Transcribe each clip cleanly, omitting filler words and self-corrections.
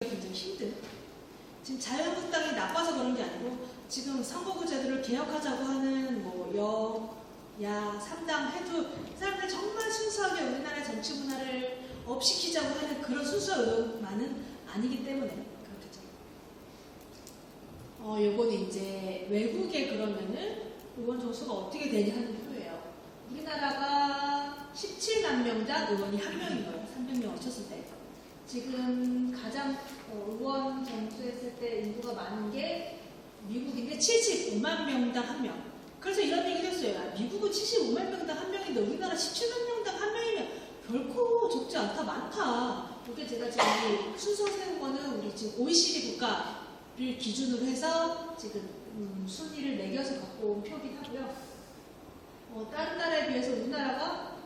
굉장히 힘든, 지금 자유한국당이 나빠서 그런 게 아니고 지금 선거구 제도를 개혁하자고 하는 뭐 야, 3당 해도 사람들 정말 순수하게 우리나라의 정치 문화를 업시키자고 하는 그런 순수한 의도만은 아니기 때문에 그렇겠죠. 요거는 이제 외국에 그러면은 의원 정수가 어떻게 되냐 하는 표예요. 우리나라가 17만 명당 의원이 1명인 거예요. 300명을 쳤을 때. 지금 가장 의원 정수했을 때 인구가 많은 게 미국인데 75만 명당 1명. 그래서 이런 얘기를 했어요. 미국은 75만 명당 1명인데 우리나라 17만 명당 1명이면 결코 적지 않다, 많다. 이게 제가 지금 순서 세운 거는 우리 지금 OECD 국가를 기준으로 해서 지금 순위를 매겨서 갖고 온 표긴 하고요. 다른 나라에 비해서 우리나라가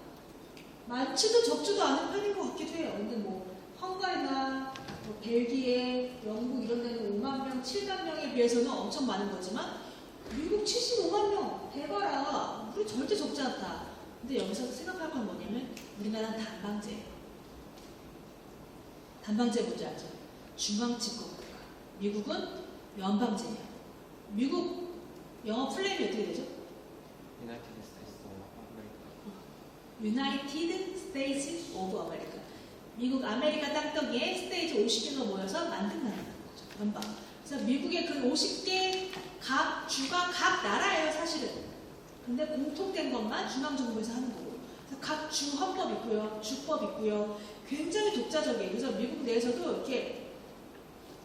많지도 적지도 않은 편인 것 같기도 해요. 근데 뭐 헝가리나 뭐 벨기에, 영국 이런 데는 5만 명, 7만 명에 비해서는 엄청 많은 거지만 미국 75만 명, 대봐라. 우리 절대 적지 않다. 근데 여기서 생각할 건 뭐냐면 우리나라는 단방제예요. 단방제 뭔지 알죠? 중앙집권 국가. 미국은 연방제예요. 미국 영어 플레임이 어떻게 되죠? United States of America. 미국 아메리카 땅덩이에 스테이지 50개가 모여서 만든 나라라는 거죠. 연방. 그래서 미국의 그 50개 각 주가 각 나라예요, 사실은. 근데 공통된 것만 중앙정부에서 하는 거고. 그래서 각 주 헌법 있고요, 주법 있고요. 굉장히 독자적이에요. 그래서 미국 내에서도 이렇게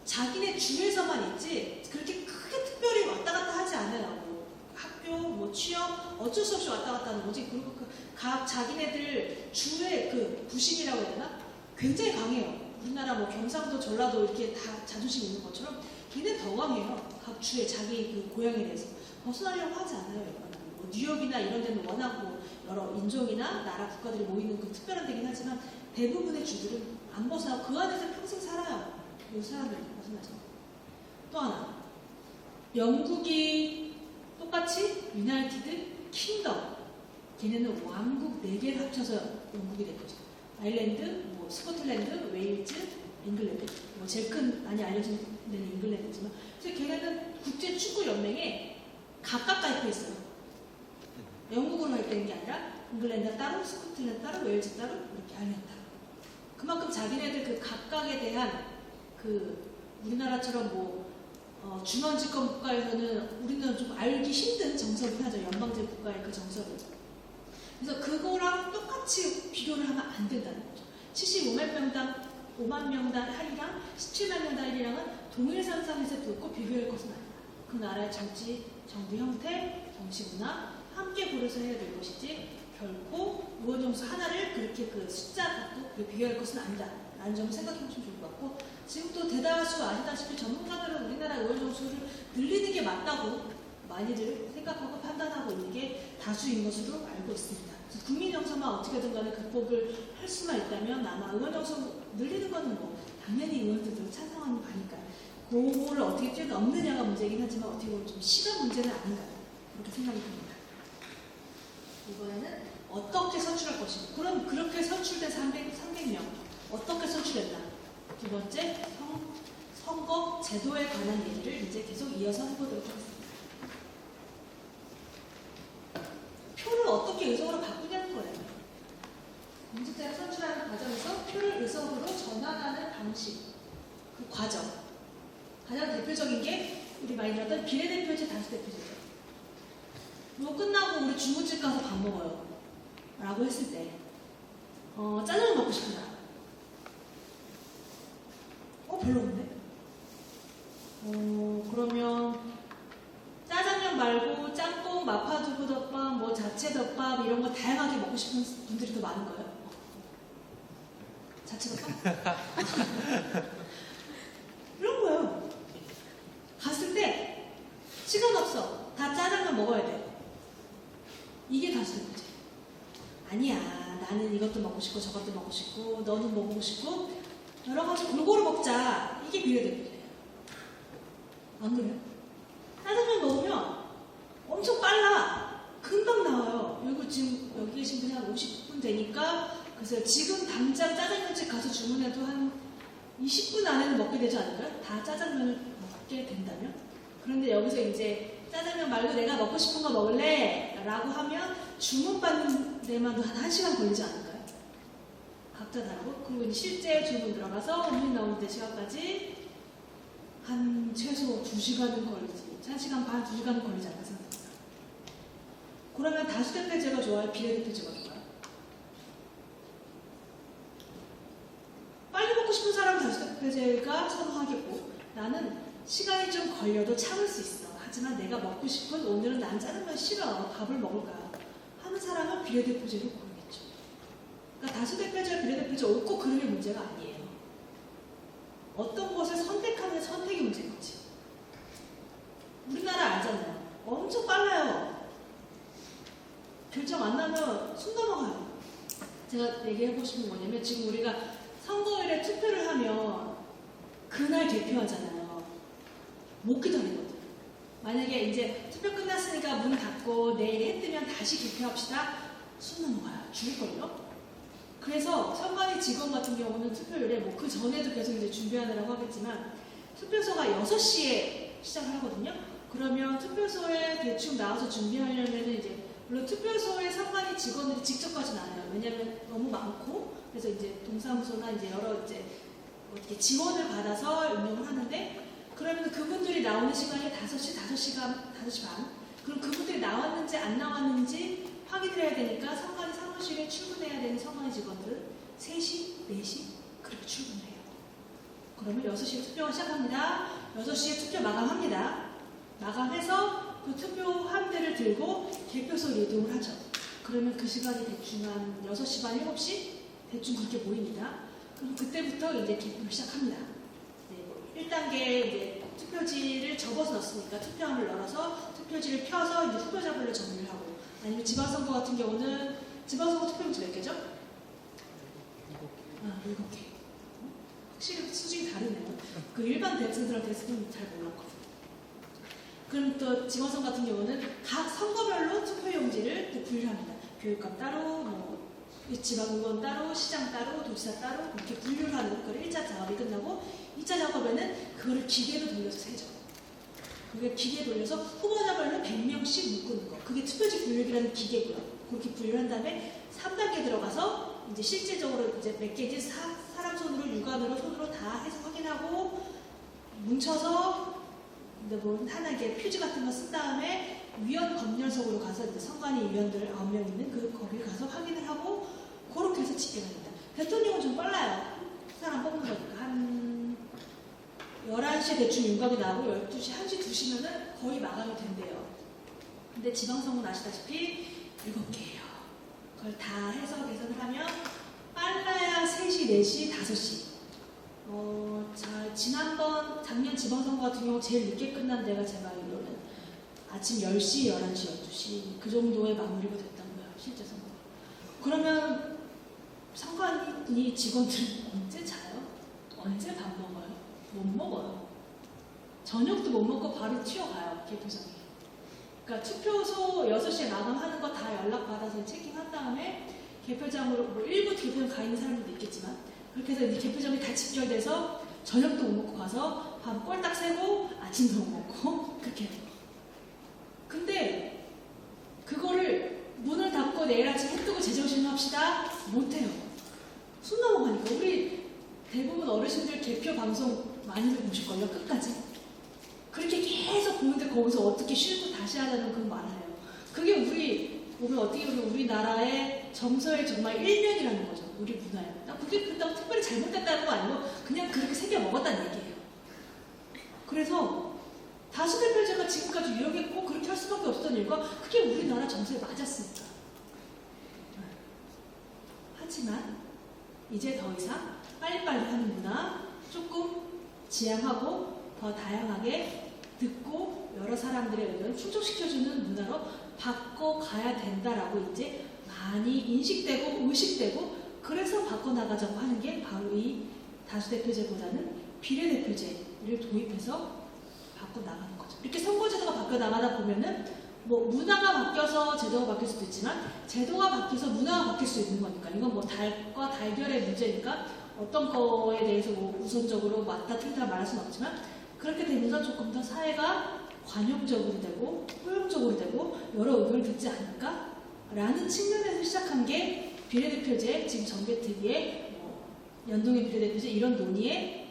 자기네 주에서만 있지 그렇게 크게 특별히 왔다 갔다 하지 않아요. 뭐 학교, 뭐 취업, 어쩔 수 없이 왔다 갔다 하는 거지. 그리고 각 자기네들 주의 그 부심이라고 해야 되나? 굉장히 강해요. 우리나라 뭐 경상도, 전라도 이렇게 다 자존심 있는 것처럼 걔는 더 강해요. 각 주의 자기 그 고향에 대해서 벗어나려고 하지 않아요. 뭐 뉴욕이나 이런 데는 워낙 뭐 여러 인종이나 나라 국가들이 모이는 그 특별한 데긴 하지만 대부분의 주들은 안 벗어나고 그 안에서 평생 살아요. 이 사람들이 벗어나죠. 또 하나, 영국이 똑같이 유나이티드 킹덤, 걔네는 왕국 4개를 합쳐서 영국이 된 거죠. 아일랜드, 뭐 스코틀랜드, 웨일즈, 잉글랜드. 뭐 제일 큰 많이 알려진 데는 잉글랜드지만, 그래서 걔네는 국제 축구 연맹에 각각 가입해 있어요. 영국으로 가입되는 게 아니라 잉글랜드 따로, 스코틀랜드 따로, 웨일즈 따로, 이렇게 아일랜드 따로. 그만큼 자기네들 그 각각에 대한 그 우리나라처럼 뭐 중앙집권 국가에서는 우리는 좀 알기 힘든 정서긴 하죠. 연방제 국가의 그 정서를. 그래서 그거랑 똑같이 비교를 하면 안 된다는 거죠. 75만 명당 5만 명당 할이랑 17만 명당 할이랑은 동일 상상에서 듣고 비교할 것은 아니다. 그 나라의 정치, 정부 형태, 정치 문화 함께 고려서 해야 될 것이지 결코 의원 정수 하나를 그렇게 그 숫자 갖고 비교할 것은 아니다. 라는 점을 생각해 보시면 좋을 것 같고, 지금 또 대다수 아시다시피 전문가들은 우리나라 의원 정수를 늘리는 게 맞다고 많이들 생각하고 판단하고 있는 게 다수인 것으로 알고 있습니다. 국민 정서만 어떻게든 간에 극복을 할 수만 있다면 아마 의원 정서 늘리는 거는 뭐 당연히 의원들도 찬성하는 바니까 그거를 어떻게 뛰어넘느냐가 문제이긴 하지만 어떻게 보면 좀 시간 문제는 아닌가 그렇게 생각이 듭니다. 이번에는 어떻게 선출할 것인가. 그럼 그렇게 선출된 300명 어떻게 선출했나. 두 번째 선거 제도에 관한 얘기를 이제 계속 이어서 해보도록 하겠습니다. 표를 어떻게 의석으로 바꾸냐는 거예요. 공직자를 선출하는 과정에서 표를 의석으로 전환하는 방식, 그 과정. 가장 대표적인 게 우리 많이 들었던 비례대표제, 다수대표제죠. 뭐 끝나고 우리 중국집 가서 밥 먹어요. 라고 했을 때 짜장면 먹고 싶다. 별로 없네. 그러면 짜장면 말고 짬뽕, 마파두부덮밥, 뭐 자체덮밥 이런 거 다양하게 먹고 싶은 분들이 더 많은 거예요. 자체덮밥? 이런 거예요. 갔을 때 시간 없어. 다 짜장면 먹어야 돼. 이게 다수대표제. 아니야. 나는 이것도 먹고 싶고 저것도 먹고 싶고 너는 뭐 먹고 싶고 여러 가지 골고루 먹자. 이게 비례대표제예요. 안 그래요? 짜장면 먹으면 엄청 빨라. 금방 나와요. 그리고 지금 여기 계신 분이 한 50분 되니까 그래서 지금 당장 짜장면집 가서 주문해도 한 20분 안에는 먹게 되지 않을까요? 다 짜장면을 먹게 된다면? 그런데 여기서 이제 짜장면 말고 내가 먹고 싶은 거 먹을래? 라고 하면 주문받는 데만도 한 1시간 걸리지 않을까요? 각자 다르고. 그리고 이제 실제 주문 들어가서 음식 나오는 데 시간까지 한 최소 2시간은 걸리지. 1시간 반, 2시간은 걸리지 않을까 생각합니다. 그러면 다수대표제가 좋아요? 비례대표제가 좋아요? 빨리 먹고 싶은 사람은 다수대표제가 선호하겠고, 나는 시간이 좀 걸려도 참을 수 있어. 하지만 내가 먹고 싶은, 오늘은 난 짜장면 싫어. 밥을 먹을까? 하는 사람은 비례대표제를 고르겠죠. 그러니까 다수대표제와 비례대표제 옳고 그름의 문제가 아니에요. 어떤 것을 선택하는 선택의 문제인 거지. 우리나라 알잖아요. 엄청 빨라요. 결정 안 나면 숨 넘어가요. 제가 얘기해보고 싶은 건 뭐냐면, 지금 우리가 선거일에 투표를 하면 그날 개표하잖아요. 못 기다리거든. 만약에 이제 투표 끝났으니까 문 닫고 내일 해 뜨면 다시 개표합시다. 숨 넘어가요. 죽을걸요? 그래서 선관위 직원 같은 경우는 투표율에 뭐 그 전에도 계속 이제 준비하느라고 하겠지만, 투표소가 6시에 시작을 하거든요. 그러면 투표소에 대충 나와서 준비하려면 이제, 물론 투표소에 선관위 직원들이 직접 가진 않아요. 왜냐면 너무 많고, 그래서 이제 동사무소나 이제 여러 이제 어떻게 지원을 받아서 운영을 하는데, 그러면 그분들이 나오는 시간이 5시, 5시 반. 그럼 그분들이 나왔는지 안 나왔는지 확인을 해야 되니까 선관위 사무실에 출근해야 되는 선관위 직원들 3시, 4시 그렇게 출근해요. 그러면 6시에 투표가 시작합니다. 6시에 투표 마감합니다. 마감해서 그 투표함들을 들고 개표소로 이동을 하죠. 그러면 그 시간이 대충 한 6시 반, 7시 대충 그렇게 모입니다. 그럼 그때부터 이제 개표를 시작합니다. 네, 1단계 이제 투표지를 접어서 넣었으니까 투표함을 넣어서 투표지를 펴서 이제 후보자별로 정리를 하고, 아니면 지방선거 같은 경우는 지방선거 투표용지 몇 개죠? 7개. 확실히 수준이 다르네요. 그 일반 대학생들한테 대학생은 잘 몰랐거든요. 그럼 또 지방선거 같은 경우는 각 선거별로 투표용지를 또 분류합니다. 교육감 따로, 뭐 지방의원 따로, 시장 따로, 도지사 따로 이렇게 분류를 하는 그걸 1차 작업이 끝나고, 2차 작업에는 그거를 기계로 돌려서 세죠. 그게 기계에 돌려서 후보자별로 100명씩 묶는 거. 그게 투표지 분류기라는 기계고요. 그렇게 분류를 한 다음에 3단계 들어가서 이제 실제적으로 이제 몇 개인지 사람 손으로, 육안으로, 손으로 다 해서 확인하고, 뭉쳐서 뭐 하나 이게 표지 같은 거 쓴 다음에 위원 검열석으로 가서 이제 선관위 위원들 9명 있는 거기를 가서 확인을 하고, 그렇게 해서 집행합니다. 대통령은 좀 빨라요. 사람 뽑는 거니까. 한 11시에 대충 윤곽이 나오고 12시, 1시, 2시면은 거의 마감이 된대요. 근데 지방선거는 아시다시피 7개예요. 그걸 다 해서 계산을 하면 빨라야 3시, 4시, 5시. 작년 지방선거 같은 경우 제일 늦게 끝난 데가 제가 알기로는 아침 10시, 11시, 12시 그 정도에 마무리가 됐던 거예요. 실제 선거가. 그러면 선관위 직원들은 언제 자요? 언제 밥 먹어요? 못 먹어요. 저녁도 못 먹고 바로 튀어가요. 개표장에. 그러니까 투표소 6시에 마감하는 거 다 연락받아서 체킹한 다음에 개표장으로, 뭐 일부 개표장 가 있는 사람들도 있겠지만, 그렇게 해서 이제 개표장이 다 집결돼서 저녁도 못 먹고 가서 밥 꼴딱 새고 아침도 못 먹고 그렇게 해요. 근데 그거를 문을 닫고 내일 아침 해 뜨고 제정신으로 합시다? 못해요. 숨 넘어가니까. 우리 대부분 어르신들 개표 방송 많이들 보실걸요? 끝까지. 그렇게 계속 보는데 거기서 어떻게 쉬고 다시 하자는 그 말을 해요. 그게 우리 보면 어떻게 보면 우리나라의 정서의 정말 일면이라는 거죠. 우리 문화에. 그게 그렇다고 특별히 잘못됐다는 거 아니고 그냥 그렇게 새겨 먹었다는 얘기예요. 그래서 다수대표제가 지금까지 유력했고 그렇게 할 수밖에 없었던 이유가 그게 우리나라 정서에 맞았으니까. 하지만 이제 더 이상 빨리빨리 하는 문화 조금 지향하고 더 다양하게 듣고 여러 사람들의 의견을 충족시켜주는 문화로 바꿔가야 된다라고 이제 많이 인식되고 의식되고, 그래서 바꿔나가자고 하는 게 바로 이 다수대표제보다는 비례대표제를 도입해서 바꿔나가는 거죠. 이렇게 선거제도가 바뀌어나가다 보면은 뭐 문화가 바뀌어서 제도가 바뀔 수도 있지만 제도가 바뀌어서 문화가 바뀔 수 있는 거니까, 이건 뭐 달과 달걀의 문제니까 어떤 거에 대해서 뭐 우선적으로 맞다 틀리다 말할 수는 없지만 그렇게 되면서 조금 더 사회가 관용적으로 되고 포용적으로 되고 여러 의견을 듣지 않을까라는 측면에서 시작한 게 비례대표제, 지금 정개특위의 연동의 비례대표제 이런 논의의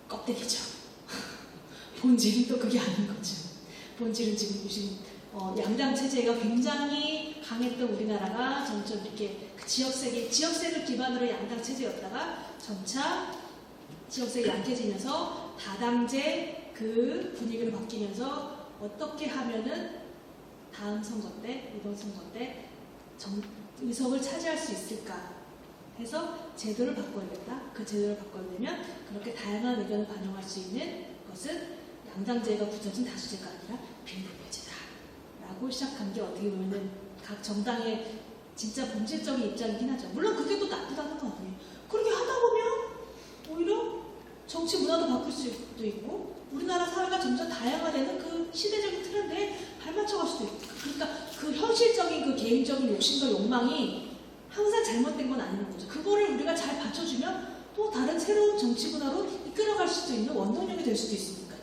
껍데기죠. 본질은 또 그게 아닌 거죠. 본질은 지금 양당 체제가 굉장히 강했던 우리나라가 점점 이렇게 그 지역색을 기반으로 양당 체제였다가 점차 지역색이 약해지면서 다당제 그 분위기로 바뀌면서 어떻게 하면은 다음 선거 때, 이번 선거 때 의석을 차지할 수 있을까 해서 제도를 바꿔야겠다. 그 제도를 바꿔내면 그렇게 다양한 의견을 반영할 수 있는 것은 양당제가 굳혀진 다수제가 아니라 비례대표제다. 라고 시작한 게 어떻게 보면은 각 정당의 진짜 본질적인 입장이긴 하죠. 물론 그게 또 나쁘다는 건 아니에요. 그렇게 하다 보면 오히려 정치 문화도 바뀔 수도 있고 우리나라 사회가 점점 다양화되는 그 시대적인 트렌드에 발맞춰갈 수도 있고 그러니까 그 현실적인 그 개인적인 욕심과 욕망이 항상 잘못된 건 아니는 거죠. 그거를 우리가 잘 받쳐주면 또 다른 새로운 정치 문화로 이끌어갈 수도 있는 원동력이 될 수도 있으니까요.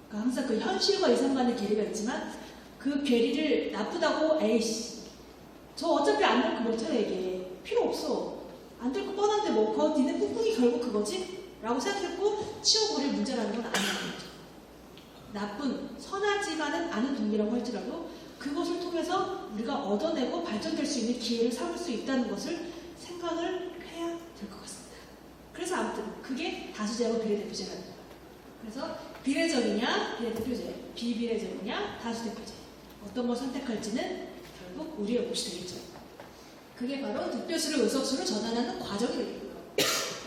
그러니까 항상 그 현실과 이상 간의 괴리가 있지만 그 괴리를 나쁘다고 에이씨 저 어차피 안 될 거 못해 이게 필요 없어 안 될 거 뻔한데 뭐 그거 니네 뿡뿡이 결국 그거지? 라고 생각했고 치워버릴 문제라는 건 아니라는 거죠. 나쁜 선하지만은 않은 동기라고 할지라도 그것을 통해서 우리가 얻어내고 발전될 수 있는 기회를 삼을 수 있다는 것을 생각을 해야 될 것 같습니다. 그래서 아무튼 그게 다수제와 비례대표제라는 거예요. 그래서 비례적이냐 비례대표제, 비비례적이냐 다수대표제 어떤 걸 선택할지는 결국 우리의 몫이 되겠죠. 그게 바로 득표수를 의석수로 전환하는 과정이 되겠고요.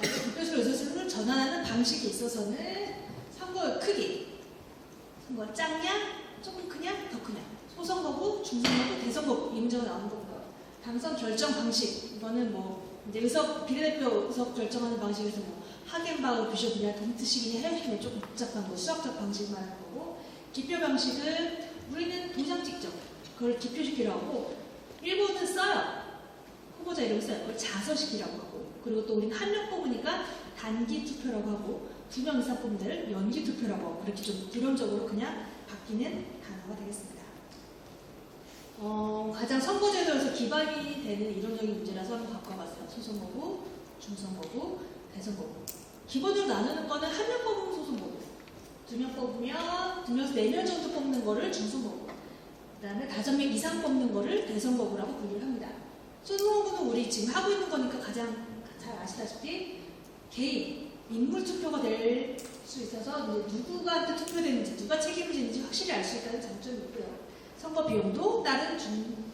득표수를 의석수로 전환하는 방식에 있어서는 선거의 크기, 선거 짝냐, 조금 크냐, 더 크냐, 소선거구, 중선거구, 대선거구 이 문제가 나오는 거고요. 당선 결정 방식 이거는 뭐 이제 비례대표 의석 결정하는 방식에서 뭐 하겐바흐 비숍이냐, 동트식이냐, 헤어식이냐 조금 복잡한 거 수학적 방식 말하는 거고 기표 방식은 우리는 도장 찍죠. 그걸 기표식이라고 하고 일본은 써요. 후보자 이름을 써요. 그걸 자서식이라고 하고 그리고 또 우리는 한 명 뽑으니까 단기 투표라고 하고 2명 이상 뽑는 데를 연기 투표라고 하고 그렇게 좀 이론적으로 그냥 바뀌는 단어가 되겠습니다. 가장 선거제도에서 기반이 되는 이론적인 문제라서 한번 바꿔봤어요. 소선거구, 중선거구, 대선거구. 기본으로 나누는 거는 한 명 뽑으면 소선거구, 2명 뽑으면 2명에서 4명 정도 뽑는 거를 중선거구, 그 다음에 5명 이상 뽑는 거를 대선거구라고 분류를 합니다. 소선거구는 우리 지금 하고 있는 거니까 가장 잘 아시다시피 개인, 인물 투표가 될 수 있어서 이제 누구한테 투표되는지, 누가 책임을 지는지 확실히 알 수 있다는 장점이 있고요. 선거 비용도 다른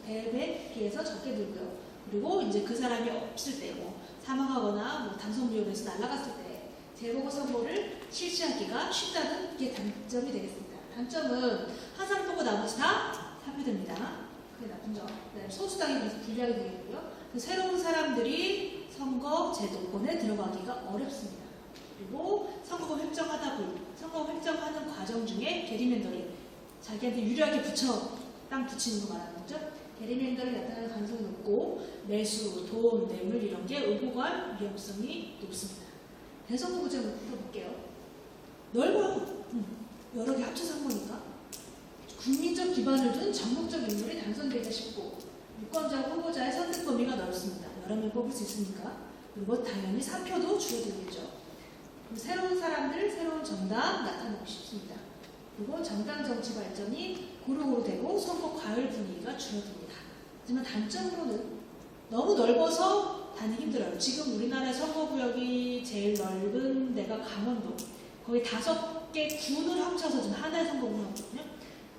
대회에 비해서 적게 들고요. 그리고 이제 그 사람이 없을 때, 뭐 사망하거나 뭐 당선위원회에서 날아갔을 때 재보궐선거를 실시하기가 쉽다는 게 단점이 되겠습니다. 단점은 한 사람 보고 나머지 다 사표됩니다. 그게 나쁜 점. 네, 소수당이 그래서 불리하게 되겠고요. 새로운 사람들이 선거 제도권에 들어가기가 어렵습니다. 그리고 선거법 획정하다 보니 선거법 획정하는 과정 중에 게리맨더링 자기한테 유리하게 땅 붙이는 거 말하는 거죠. 게리맨더링이 나타나는 가능성이 높고 매수, 돈, 뇌물 이런 게 의혹할 위험성이 높습니다. 대선거구 좀 풀어볼게요. 넓어요. 여러 개 합쳐서 한 거니까. 국민적 기반을 둔 전국적 인물이 당선되기가 쉽고 유권자 후보자의 선택 범위가 넓습니다. 여러 명 뽑을 수 있으니까. 그리고 당연히 사표도 줄어들겠죠. 새로운 사람들, 새로운 정당 나타나고 싶습니다. 그리고 정당 정치 발전이 고루고루 되고 선거 과열 분위기가 줄어듭니다. 하지만 단점으로는 너무 넓어서 다니기 힘들어요. 지금 우리나라의 선거구역이 제일 넓은 데가 강원도. 거의 5개 군을 합쳐서 지금 하나의 선거구를 하거든요.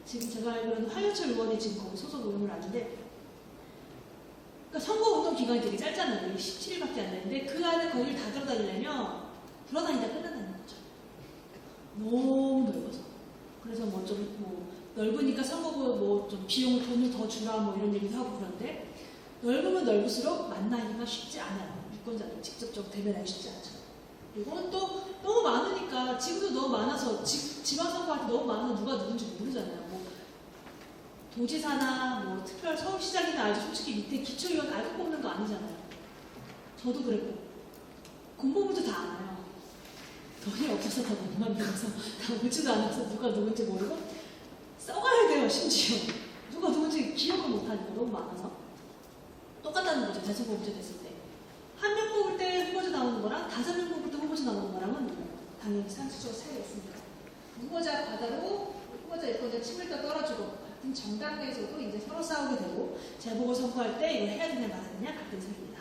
지금 제가 알기로는 황현철 의원이 지금 거기 소속 의원을 하는데 그러니까 선거운동 기간이 되게 짧잖아요. 17일밖에 안 되는데 그 안에 거기를 다 돌아다니려면 돌아다니다 끝난다는 거죠. 너무 넓어서. 그래서 뭐 좀 넓으니까 선거구 뭐 좀 비용을 돈을 더 주라 뭐 이런 얘기도 하고 그런데 넓으면 넓을수록 만나기가 쉽지 않아요. 유권자들 직접적으로 대면하기 쉽지 않죠. 그리고 또 너무 많으니까 지금도 너무 많아서 지방선거할 때 너무 많아서 누가 누군지 모르잖아요. 뭐 도지사나 뭐 특별 서울시장이나 알죠. 솔직히 밑에 기초의원 알고 뽑는 거 아니잖아요. 저도 그랬고 공보물도 다 알아요. 돈이 없어서 다 못 만들어서 다 오지도 않아서 누가 누군지 모르고 써가야 돼요. 심지어 누가 누군지 기억을 못하니까 너무 많아서 똑같다는 거죠. 대선거 문제 됐을 때 한 명 뽑을 때 후보자 나오는 거랑 5명 뽑을 때 후보자 나오는 거랑은 당연히 상수적으로 차이가 있습니다. 후보자 과다로 후보자 여권자 친밀도 떨어지고 같은 정당 내에서도 이제 서로 싸우게 되고 재보궐 선거할 때 이걸 해야 되냐 말아야 되냐 같은 생입니다.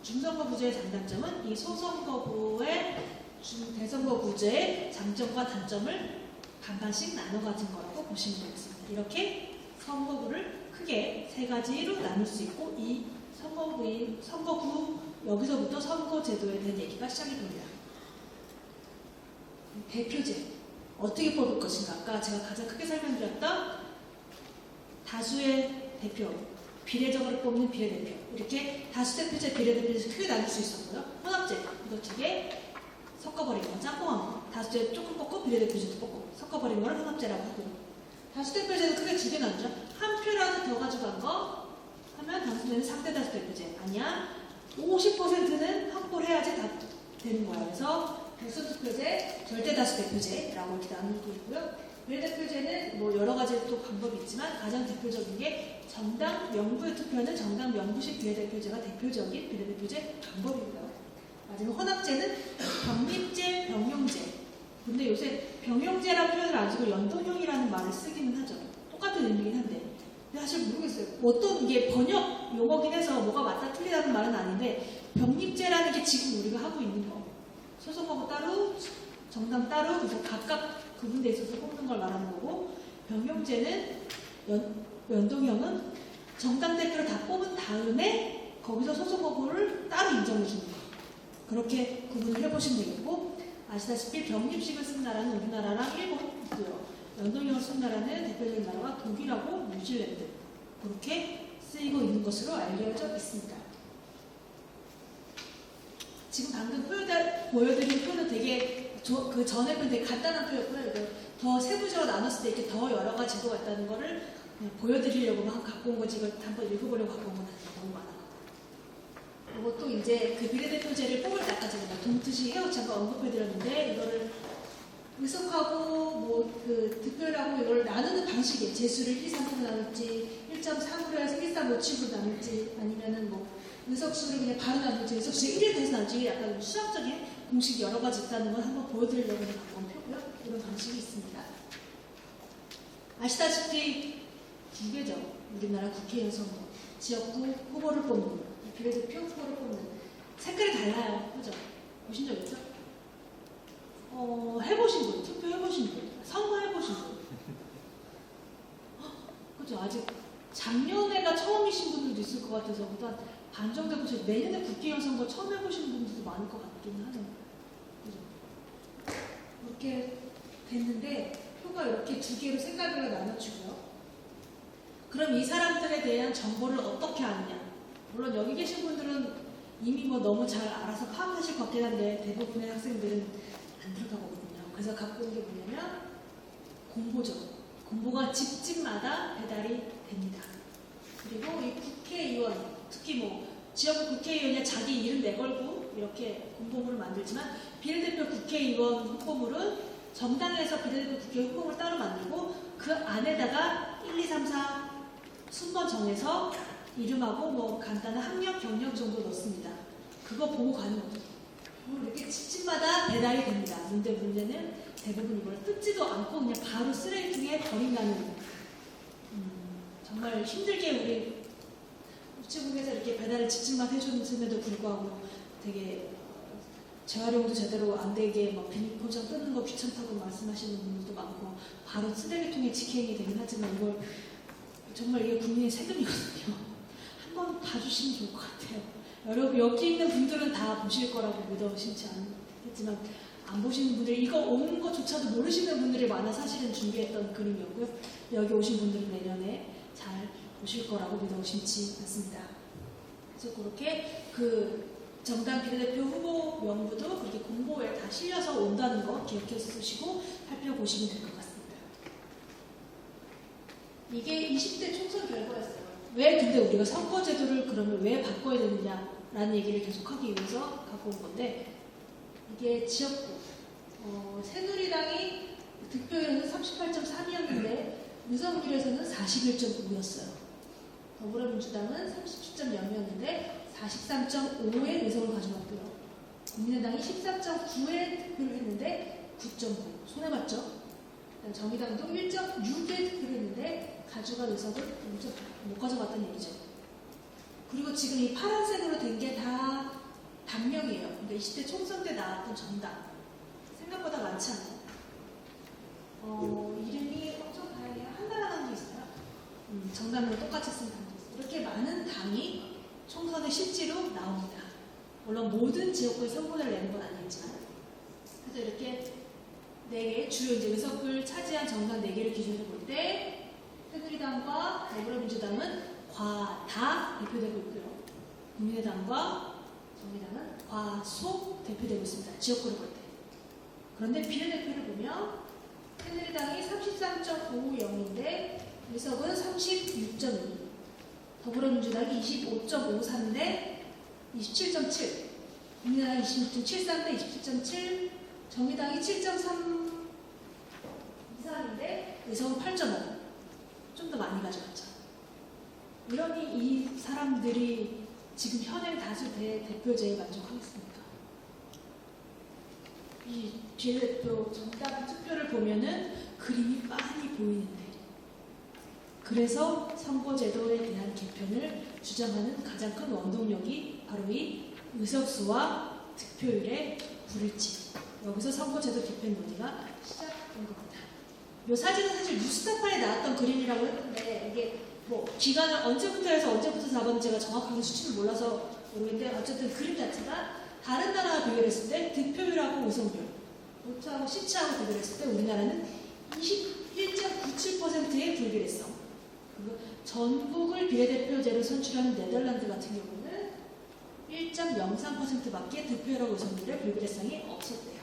중선거구제의 장단점은 이 소선거구의 대선거구제의 장점과 단점을 반반씩 나눠 가진 거라고 보시면 되겠습니다. 이렇게 선거구를 크게 3가지로 나눌 수 있고 이 선거구 여기서부터 선거제도에 대한 얘기가 시작이 됩니다. 대표제 어떻게 뽑을 것인가 아까 제가 가장 크게 설명드렸던 다수의 대표 비례적으로 뽑는 비례대표 이렇게 다수대표제 비례대표제에서 크게 나눌 수 있었고요. 혼합제 이거 2개 섞어버리는 거 짬뽕한 거 다수제 조금 뽑고 비례대표제도 뽑고 섞어버리는 거를 혼합제라고 하고요. 다수대표제는 크게 2개 나누죠. 한 표라도 더 가져간 거 하면 당선되는 상대 다수대표제 아니야 50%는 확보를 해야지 다 되는 거예요. 그래서 대선투표제, 절대다수대표제라고 이렇게 나누고 있고요. 비례대표제는 뭐 여러 가지 또 방법이 있지만 가장 대표적인 게 정당 명부의 투표는 정당 명부식 비례대표제가 대표적인 비례대표제 방법이고요. 마지막 혼합제는 병립제, 병용제. 근데 요새 병용제라는 표현을 안 쓰고 연동형이라는 말을 쓰기는 하죠. 똑같은 의미긴 한데. 근데 사실 모르겠어요. 어떤 이게 번역 용어긴 해서 뭐가 맞다 틀리다는 말은 아닌데 병립제라는 게 지금 우리가 하고 있는 거. 소선거구 따로, 정당 따로, 그래서 각각 구분돼 있어서 뽑는 걸 말하는 거고 병용제는 연동형은 정당 대표를 다 뽑은 다음에 거기서 소선거구를 따로 인정해 주는 거. 그렇게 구분을 해보시면 되겠고 아시다시피 병립식을 쓴 나라는 우리나라랑 일본이고요. 연동형을 쓴 나라는 대표적인 나라가 독일하고 뉴질랜드 그렇게 쓰이고 있는 것으로 알려져 있습니다. 지금 방금 보여드린 표는 되게 그 전에 편 되게 간단한 표였고요. 더 세부적으로 나눴을 때 이렇게 더 여러 가지 제도가 있다는 거를 그냥 보여드리려고 갖고 온 거지 이걸 한번 읽어보려고 갖고 온 건 아니에요. 너무 많아. 이것도 이제 그 비례대표제를 뽑을 때 아까 제가 동트시 해오치 잠깐 언급해드렸는데 이거를 의석하고 뭐 그 득표율하고 이걸 나누는 방식이에요. 재수를 1, 2, 3으로 나눌지 1.3으로 해서 1, 3, 5, 7으로 나눌지 아니면은 뭐 의석수를 그냥 바로 나눌지 의석수를 1에 대해서 나눌지 약간 수학적인 공식이 여러 가지 있다는 걸 한번 보여드리려고 갖고 온 표고요. 이런 방식이 있습니다. 아시다시피 2개죠. 우리나라 국회의원 선거, 지역구 후보를 뽑는, 비례대표 후보를 뽑는 색깔이 달라요. 그죠? 보신 적 있죠? 해보신 분, 투표 해보신 분, 선거 해보신 분. 그죠? 아직 작년에가 처음이신 분들도 있을 것 같아서 보다 반 정도 해보셔서 내년에 국회의원 선거 처음 해보시는 분들도 많을 것 같기는 하네요. 그죠? 이렇게 됐는데 표가 이렇게 2개로 색깔별로 나눠주고요. 그럼 이 사람들에 대한 정보를 어떻게 아느냐? 물론 여기 계신 분들은 이미 뭐 너무 잘 알아서 파악하실 것 같긴 한데 대부분의 학생들은 안 들어가거든요. 그래서 갖고 온 게 뭐냐면 공보죠. 공보가 집집마다 배달이 됩니다. 그리고 이 국회의원, 특히 뭐 지역구 국회의원이 자기 이름 내걸고 이렇게 공보물을 만들지만 비례대표 국회의원 후보물은 정당에서 비례대표 국회 후보물 따로 만들고 그 안에다가 1, 2, 3, 4 순번 정해서 이름하고 뭐 간단한 학력, 경력 정도 넣습니다. 그거 보고 가는 거죠. 이렇게 집집마다 배달이 됩니다. 문제는 대부분 이걸 뜯지도 않고 그냥 바로 쓰레기통에 버린다는 정말 힘들게 우리 우체국에서 이렇게 배달을 집집마다 해줬음에도 불구하고 되게 재활용도 제대로 안 되게 막 비닐포장 뜯는 거 귀찮다고 말씀하시는 분들도 많고 바로 쓰레기통에 직행이 되긴 하지만 이걸 정말 이게 국민의 세금이거든요. 한번 봐주시면 좋을 것 같아요. 여러분 여기 있는 분들은 다 보실 거라고 믿어 의심치 않겠지만 안 보시는 분들 이거 온 것조차도 모르시는 분들이 많아 사실은 준비했던 그림이었고요. 여기 오신 분들은 내년에 잘 보실 거라고 믿어 의심치 않습니다. 그래서 그렇게 그 정당 비례대표 후보 명부도 그렇게 공보에 다 실려서 온다는 거 기억해서 쓰시고 살펴보시면 될 것 같습니다. 이게 20대 총선 결과였어요. 왜 근데 우리가 선거제도를 그러면 왜 바꿔야 되느냐라는 얘기를 계속하기 위해서 갖고 온 건데 이게 지역구. 새누리당이 득표율에서는 38.3이었는데 의석률에서는 41.5였어요. 더불어민주당은 37.0이었는데 43.5의 의석을 가져갔고요. 국민의당이 14.9의 득표를 했는데 9.9. 손해봤죠? 정의당도 1.6의 득표를 했는데 가져간 의석을 못 가져갔다는 얘기죠. 그리고 지금 이 파란색으로 된 게 다 당명이에요. 그러니까 20대 총선 때 나왔던 정당. 생각보다 많지 않아요. 이름이 엄청 다양해요. 한나라 당도 있어요. 정당으로 똑같이 쓴 당도 있어요. 이렇게 많은 당이 총선에 실제로 나옵니다. 물론 모든 지역구에 선거를 내는 건 아니겠지만. 그래서 이렇게 4개, 주요 이제 의석을 차지한 정당 4개를 기준으로 볼 때, 새누리당과 더불어민주당은 과다 대표되고 있고요. 국민의당과 정의당은 과소 대표되고 있습니다. 지역구를 볼 때. 그런데 비례대표를 보면, 새누리당이 33.50인데, 의석은 36.2. 더불어민주당이 25.53대 27.7. 국민의당이 26.73대 27.7. 정의당이 7.3 이상인데 의석은 8.5. 좀 더 많이 가져갔죠. 이러니 이 사람들이 지금 현행 다수 대표제에 만족하겠습니까? 이 비례대표 정당 투표를 보면은 그림이 빤히 보이는데, 그래서 선거제도에 대한 개편을 주장하는 가장 큰 원동력이 바로 이 의석수와 득표율의 불일치. 여기서 선거제도 개편 논의가 시작된 겁니다. 이 사진은 사실 뉴스타파에 나왔던 그림이라고 했는데, 이게 뭐 기간을 언제부터 해서 언제부터 잡았는지 제가 정확하게 수치를 몰라서 모르겠는데, 어쨌든 그림 자체가 다른 나라와 비교했을 때 득표율하고 의석률, 노트하고 시차하고 비교했을 때 우리나라는 21.97%의 불비례성. 그리고 전국을 비례대표제로 선출하는 네덜란드 같은 경우는 1.03%밖에 득표율하고 의석률의 불비례성이 없었대요.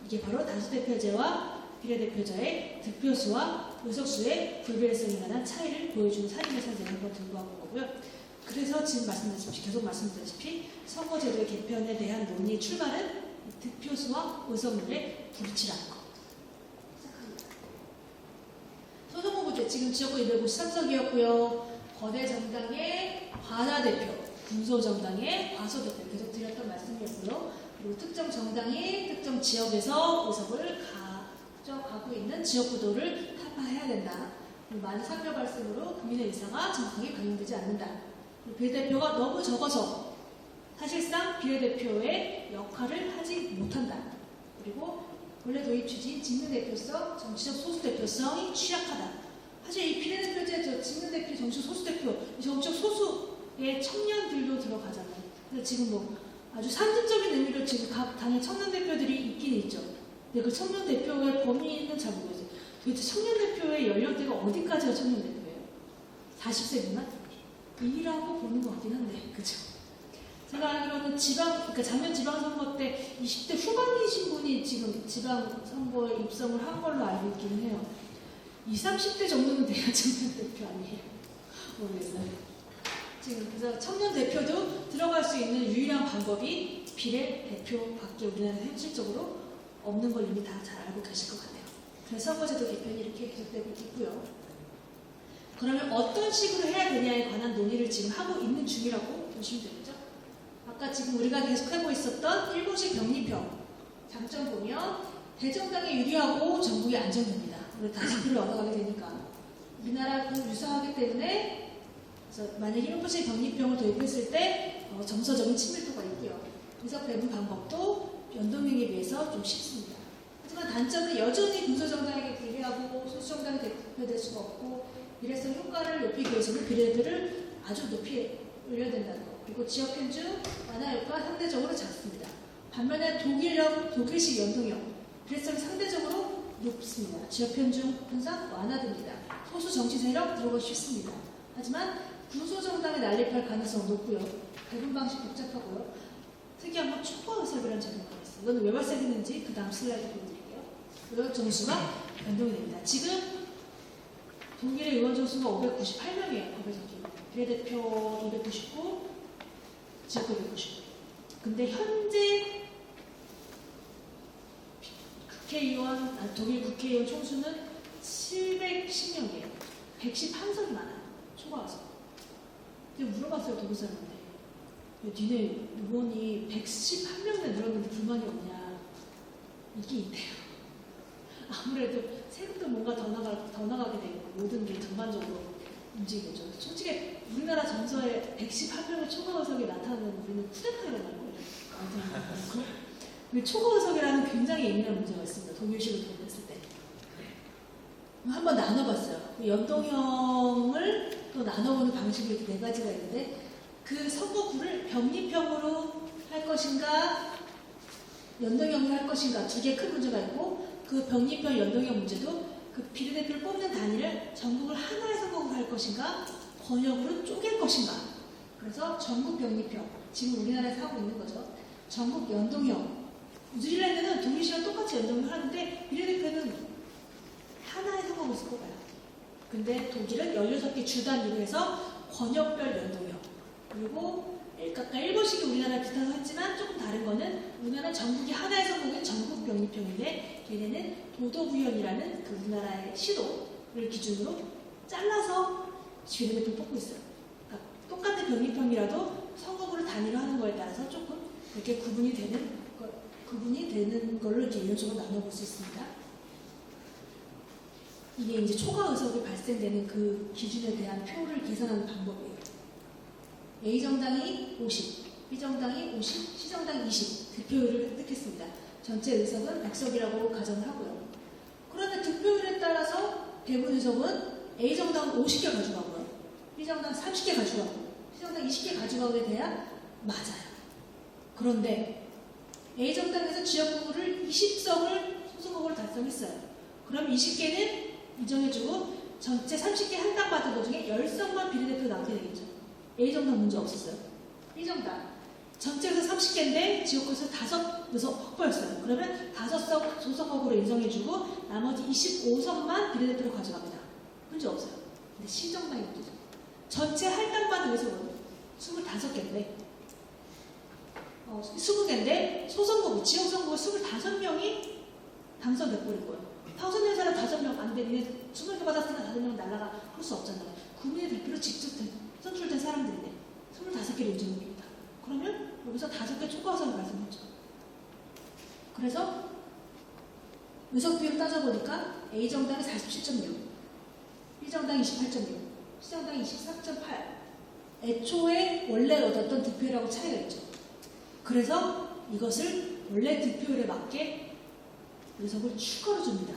이게 바로 다수대표제와 비례대표제의 득표수와 의석수의 불비례성에 관한 차이를 보여주는 사진을 제가 한번 들고 온 거고요. 그래서 지금 계속 말씀드렸다시피 선거제도의 개편에 대한 논의의 출발은 득표수와 의석률의 불일치라는 거. 시작합니다. 소선거구 때 지금 지역구 253석이었고요. 거대 정당의 과다대표, 군소정당의 과소대표 계속 드렸던 말씀이었고요. 그리고 특정 정당이 특정 지역에서 의석을 가져가고 있는 지역구도를 타파해야 된다. 많은 상표 발생으로 국민의 의사가 정확하게 반영되지 않는다. 비례대표가 너무 적어서 사실상 비례대표의 역할을 하지 못한다. 그리고 원래 도입 취지인 직능대표성, 정치적 소수대표성이 취약하다. 사실 이 비례대표제 직능대표, 정치적 소수대표, 정치적 소수의 청년들도 들어가잖아요. 근데 지금 뭐 아주 상징적인 의미로 지금 각 당의 청년대표들이 있긴 있죠. 근데 그 청년대표의 범위는 잘 모르겠어요. 도대체 청년대표의 연령대가 어디까지가 청년대표예요? 40세 미만? 이라고 보는 것 같긴 한데, 그죠? 제가 알기로는 그러니까 작년 지방선거 때 20대 후반이신 분이 지금 지방선거에 입성을 한 걸로 알고 있기는 해요. 20, 30대 정도는 돼야 청년대표 아니에요? 모르겠어요. 지금 그래서 청년대표도 들어갈 수 있는 유일한 방법이 비례대표밖에 우리나라에 현실적으로 없는 걸 이미 다 잘 알고 계실 것 같아요. 그래서 선거제도 개편이 이렇게 계속되고 있고요. 그러면 어떤 식으로 해야 되냐에 관한 논의를 지금 하고 있는 중이라고 보시면 되겠죠? 아까 지금 우리가 계속하고 있었던 일본식 병리평 장점 보면 대정당에 유리하고 전국이 안정됩니다. 우리 다 득표를 얻어가게 되니까. 우리나라하고 유사하기 때문에 그래서 만약에 일본식 병리평을 도입했을 때 정서적인 친밀도가 있고요. 의석 배분 방법도 연동형에 비해서 좀 쉽습니다. 하지만 단점은 여전히 군소정당에게 불리하고 소수정당이 대표될 수가 없고 비례성 효과를 높이기 위해서는 비례대표를 아주 높이 올려야 된다는 거. 그리고 지역 편중 완화 효과가 상대적으로 작습니다. 반면에 독일식 연동형 비례성이 상대적으로 높습니다. 지역 편중 현상 완화됩니다. 소수 정치 세력 들어가기 쉽습니다. 하지만 군소정당에 난립할 가능성은 높고요. 배분 방식 복잡하고요. 특이한 건 초과 의석이라는 제도가 있어요. 이건 왜 발생했는지 그 다음 슬라이드 보여드릴게요. 의원 정수가 변동이 됩니다. 지금 독일의 의원 정수가 598명이에요. 법에서기. 비례대표 299, 지역구 199. 근데 현재 독일 국회의원 총수는 710명이에요. 111석이 많아요. 초과 의석. 근데 물어봤어요, 독일 사람한테. 니네 의원이 111명이나 늘었는데 불만이 없냐? 이게 있대요. 아무래도 세금도 뭔가 더 나가게 되고 모든 게 전반적으로 움직이겠죠. 솔직히 우리나라 정서에 111명의 초과 의석이 나타나면 우리는 쿠데타가 날 거예요. 초과 의석이라는 굉장히 예민한 문제가 있습니다. 독일식으로 돌렸을 때. 한번 나눠봤어요. 연동형을 또 나눠보는 방식이 이렇게 4가지가 있는데 그 선거구를 병립형으로 할 것인가 연동형으로 할 것인가 2개 큰 문제가 있고 그 병립형 연동형 문제도 그 비례대표를 뽑는 단위를 전국을 하나의 선거구로 할 것인가 권역으로 쪼갤 것인가. 그래서 전국 병립형 지금 우리나라에서 하고 있는 거죠. 전국 연동형. 뉴질랜드는 독일시랑 똑같이 연동을 하는데 비례대표는 하나의 선거구에서 뽑아요. 근데 독일은 16개 주 단위로 해서 권역별 연동형. 그리고 각각 일본식이 우리나라에 비슷하다고 했지만 조금 다른 거는 우리나라 전국이 하나의 선거구인 전국 병립형인데 걔네는 도도부현이라는 그 우리나라의 시도를 기준으로 잘라서 비례대표 뽑고 있어요. 그러니까 똑같은 병립형이라도 선거구를 단위로 하는 거에 따라서 조금 그렇게 구분이 되는 걸로 이렇게 이론적으로 나눠볼 수 있습니다. 이게 이제 초과 의석이 발생되는 그 기준에 대한 표를 계산하는 방법이에요. A정당이 50, B정당이 50, C정당이 20 득표율을 획득했습니다. 전체 의석은 100석이라고 가정을 하고요. 그런데 득표율에 따라서 대부분 의석은 A정당은 50개 가져가고요. B정당 30개 가져가고 C정당 20개 가져가게 돼야 맞아요. 그런데 A정당에서 지역구를 20석을 소선거구를 달성했어요. 그럼 20개는 인정해주고 전체 30개 할당받은 것 중에 10석만 비례대표 나오게 되겠죠. A정당 문제 없었어요. B정당 전체에서 30개인데 지역구에서 5석 확보였어요. 그러면 5석 소선거구로 인정해주고 나머지 25석만 비례대표로 가져갑니다. 문제 없어요. 근데 C정당이 문제죠. 전체 할당받은 의석은 25개인데 20개인데 소선거구, 지역선거구 25명이 당선돼버린 거예요. 당선된 사람 5명 안 돼. 니네 20개 받았으니까 5명 날라가. 할 수 없잖아요. 국민의 대표로 직접 선출된 사람들인데 25개를 인정합니다. 그러면 여기서 5개 초과 의석을 발생했죠. 그래서 의석 비율을 따져보니까 A정당이 47.6, B정당이 28.6, C정당이 24.8. 애초에 원래 얻었던 득표율하고 차이가 있죠. 그래서 이것을 원래 득표율에 맞게 의석을 추가로 줍니다.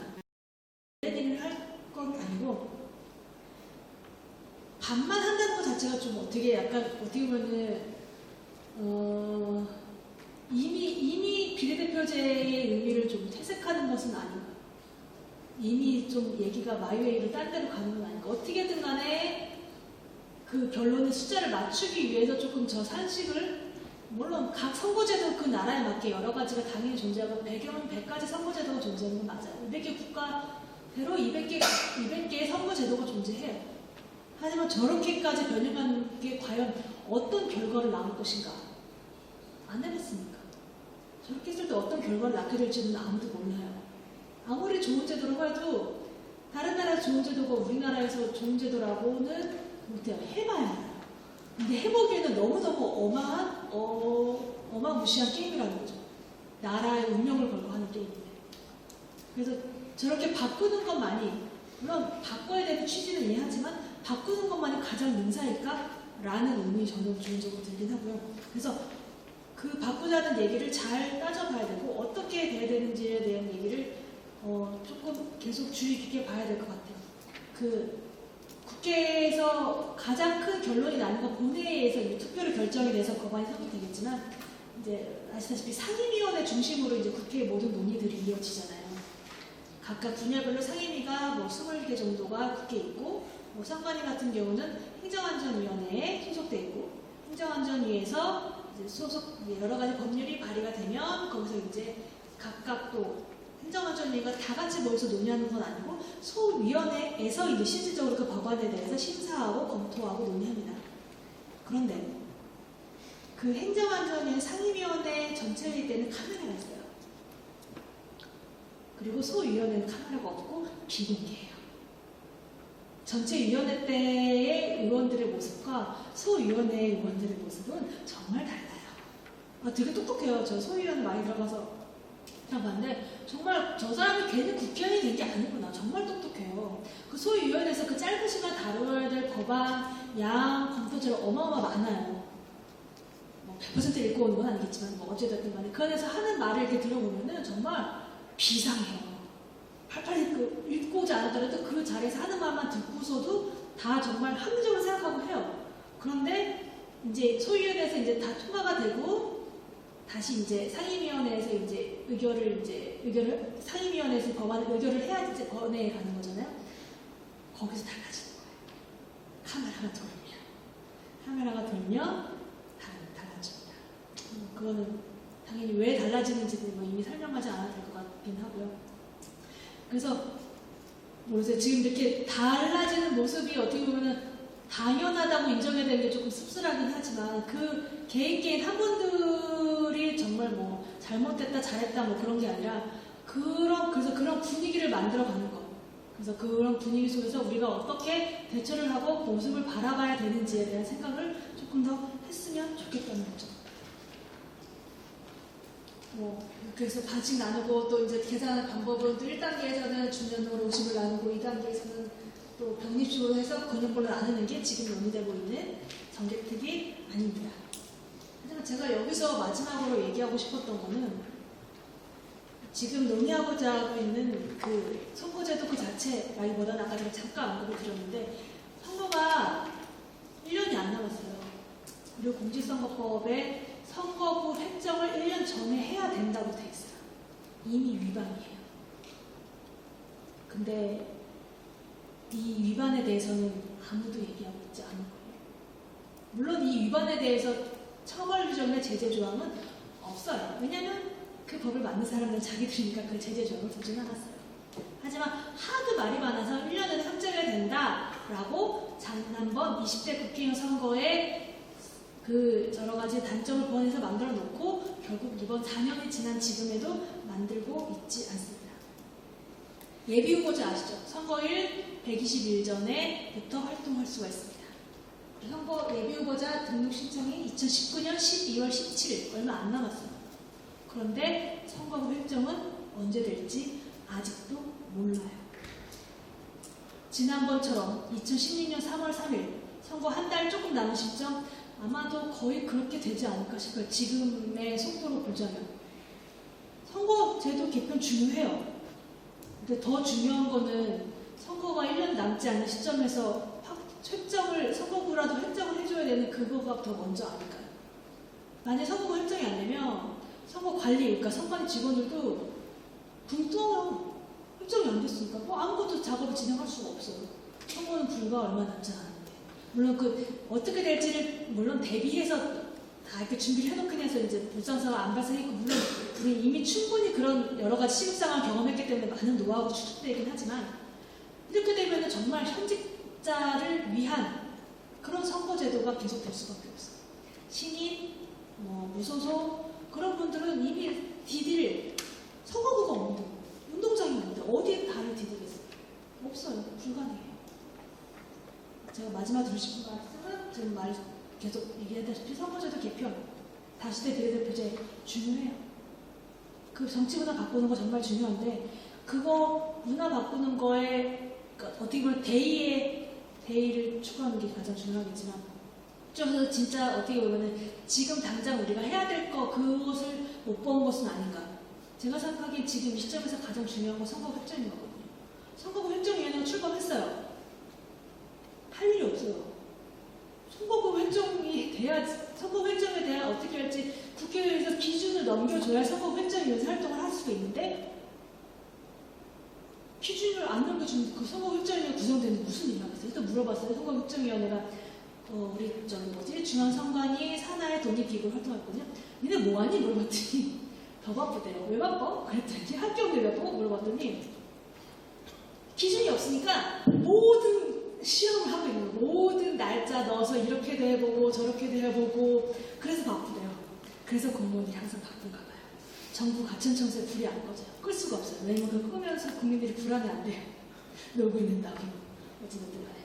일을 할 건 아니고 반만 한다는 것 자체가 좀 어떻게 보면은 이미 비례대표제의 의미를 좀 퇴색하는 것은 아닌가. 이미 좀 얘기가 마이웨이로 딴 데로 가는 건 아닌가. 어떻게든 간에 그 결론의 숫자를 맞추기 위해서 조금 저 산식을 물론 각 선거제도 그 나라에 맞게 여러 가지가 당연히 존재하고 100가지 선거제도가 존재하는 건 맞아요. 200개 국가대로 200개의 선거제도가 존재해요. 하지만 저렇게까지 변형하는 게 과연 어떤 결과를 낳을 것인가? 안 해봤으니까. 저렇게 했을 때 어떤 결과를 낳게 될지는 아무도 몰라요. 아무리 좋은 제도로 해도 다른 나라에서 좋은 제도가 우리나라에서 좋은 제도라고는 못해요. 해봐야 알아요. 근데 해보기에는 너무너무 어마무시한 게임이라는 거죠. 나라의 운명을 걸고 하는 게임인데. 그래서 저렇게 바꾸는 것만이, 물론 바꿔야 되는 취지는 이해하지만 바꾸는 것만이 가장 능사일까? 라는 의문이 저는 개인적으로 들긴 하고요. 그래서 그 바꾸자는 얘기를 잘 따져봐야 되고 어떻게 돼야 되는지에 대한 얘기를 조금 계속 주의 깊게 봐야 될 것 같아요. 국회에서 가장 큰 결론이 나는 건 본회의에서 이제 투표를 결정이 돼서 법안이 성립되겠지만 이제 아시다시피 상임위원회 중심으로 이제 국회의 모든 논의들이 이어지잖아요. 각각 분야별로 상임위가 뭐 20개 정도가 국회에 있고 뭐 선관위 같은 경우는 행정안전위원회에 소속돼 있고 행정안전위에서 이제 여러 가지 법률이 발의가 되면 거기서 이제 각각 또 행정안전위가 다 같이 모여서 논의하는 건 아니고 소위원회에서 이제 실질적으로 그 법안에 대해서 심사하고 검토하고 논의합니다. 그런데 그 행정안전위 상임위원회 전체회의 때는 카메라가 있어요. 그리고 소위원회는 카메라가 없고 비공개해요. 전체 위원회 때의 의원들의 모습과 소위원회 의원들의 모습은 정말 달라요. 되게 똑똑해요. 저 소위원회 많이 들어가서 그냥 봤는데 정말 저 사람이 괜히 국회의원이 된 게 아니구나. 정말 똑똑해요. 그 소위원회에서 그 짧은 시간 다뤄야 될 법안, 양, 검토제로 어마어마 많아요. 100% 읽고 오는 건 아니겠지만 어쨌든 간에 그 안에서 하는 말을 이렇게 들어보면은 정말 비상해요. 팔팔 읽고자 않았더라도 그 자리에서 하는 말만 듣고서도 다 정말 합리적으로 생각하고 해요. 그런데 이제 소위원회에서 이제 다 통과가 되고 다시 이제 상임위원회에서 이제 의결을 상임위원회에서 법안을 의결을 해야 이제 건회에 가는 거잖아요. 거기서 달라지는 거예요. 카메라가 돌면 달라집니다. 그거는 당연히 왜 달라지는지는 뭐 이미 설명하지 않아도 될 것 같긴 하고요. 그래서 모르겠어요. 지금 이렇게 달라지는 모습이 어떻게 보면은 당연하다고 인정해야 되는 게 조금 씁쓸하긴 하지만 그 개인 한 분들이 정말 뭐 잘못됐다 잘했다 뭐 그런 게 아니라 그래서 그런 분위기를 만들어가는 거. 그래서 그런 분위기 속에서 우리가 어떻게 대처를 하고 모습을 바라봐야 되는지에 대한 생각을 조금 더 했으면 좋겠다는 거죠. 그래서 반씩 나누고 또 이제 계산하는 방법은 또 1단계에서는 중년으로 50을 나누고 2단계에서는 또 병립식으로 해서 근육별로 나누는 게 지금 논의되고 있는 정개특위 아닙니다. 하지만 제가 여기서 마지막으로 얘기하고 싶었던 거는 지금 논의하고자 하고 있는 그 선거제도 그 자체라기보다는 아까 제가 잠깐 언급을 드렸는데 선거가 1년이 안 남았어요. 그리고 공직선거법에 선거구 획정을 1년 전에 해야 된다고 돼 있어요. 이미 위반이에요. 근데 이 위반에 대해서는 아무도 얘기하고 있지 않은 거예요. 물론 이 위반에 대해서 처벌 규정의 제재 조항은 없어요. 왜냐하면 그 법을 만든 사람들은 자기들이니까 그 제재 조항을 두진 않았어요. 하지만 하도 말이 많아서 1년 전에 획정해야 된다라고 지난번 20대 국회의원 선거에 그 여러 가지 단점을 보완해서 만들어 놓고 결국 이번 4년이 지난 지금에도 만들고 있지 않습니다. 예비후보자 아시죠? 선거일 120일 전에부터 활동할 수가 있습니다. 선거 예비후보자 등록 신청이 2019년 12월 17일 얼마 안 남았어요. 그런데 선거구 획정은 언제 될지 아직도 몰라요. 지난번처럼 2016년 3월 3일 선거 한 달 조금 남은 시점 아마도 거의 그렇게 되지 않을까 싶어요. 지금의 속도로 보자면. 선거제도 개편 중요해요. 근데 더 중요한 거는 선거가 1년 남지 않은 시점에서 선거구라도 획정을 해줘야 되는 그거가 더 먼저 아닐까요? 만약 선거구 획정이 안 되면 선거 관리, 그러니까 선관위 직원들도 붕 떠요. 획정이 안 됐으니까 아무것도 작업을 진행할 수가 없어요. 선거는 불과 얼마 남지 않았는데. 물론 어떻게 될지를 물론 대비해서 다 이렇게 준비를 해놓긴 해서 이제 불상사가 안 발생했고 물론 우리 이미 충분히 그런 여러 가지 시급상황을 경험했기 때문에 많은 노하우가 추측되긴 하지만 이렇게 되면 정말 현직자를 위한 그런 선거제도가 계속될 수밖에 없어요. 신인, 무소속 그런 분들은 이미 디딜 선거구가 없는데 운동장이 없는데 어디에 달을 디디겠어요? 없어요. 불가능해요. 제가 마지막 드리고 싶은 말씀은 지금 계속 얘기했다시피 선거제도 개편, 다시대 비례대표제 중요해요. 그 정치 문화 바꾸는 거 정말 중요한데 그거 문화 바꾸는 거에 그러니까 어떻게 보면 대의를 추구하는 게 가장 중요하겠지만 좀 진짜 어떻게 보면은 지금 당장 우리가 해야 될 거 그것을 못 본 것은 아닌가. 제가 생각하기엔 지금 이 시점에서 가장 중요한 건 선거구 획정인 거거든요. 선거구 획정위원회가 출범했어요. 할 일이 없어요. 선거구 획정에 대한 어떻게 할지 국회에서 기준을 넘겨줘야 선거구 획정위원회 활동을 할 수가 있는데 기준을 안 넘겨주는데 그 선거구 획정위원회가 구성되는 무슨 일이 하겠어요? 일단 물어봤어요. 선거구 획정위원회가 우리 중앙선관위 산하의 독립기구를 활동했거든요. 니네 뭐하니? 물어봤더니 더 바쁘대요. 왜 바빠? 그랬더니 학교 왜 바빠? 물어봤더니 기준이 없으니까 모든 시험을 하고 있는 거예요. 모든 날짜 넣어서 이렇게도 해보고 저렇게도 해보고 그래서 바쁘대요. 그래서 공무원이 항상 바쁜가 봐요. 정부 가천청사에 불이 안 꺼져요. 끌 수가 없어요. 왜냐면 그걸 끄면서 국민들이 불안해 안 돼요. 놀고 있는다고. 어찌됐든 간에.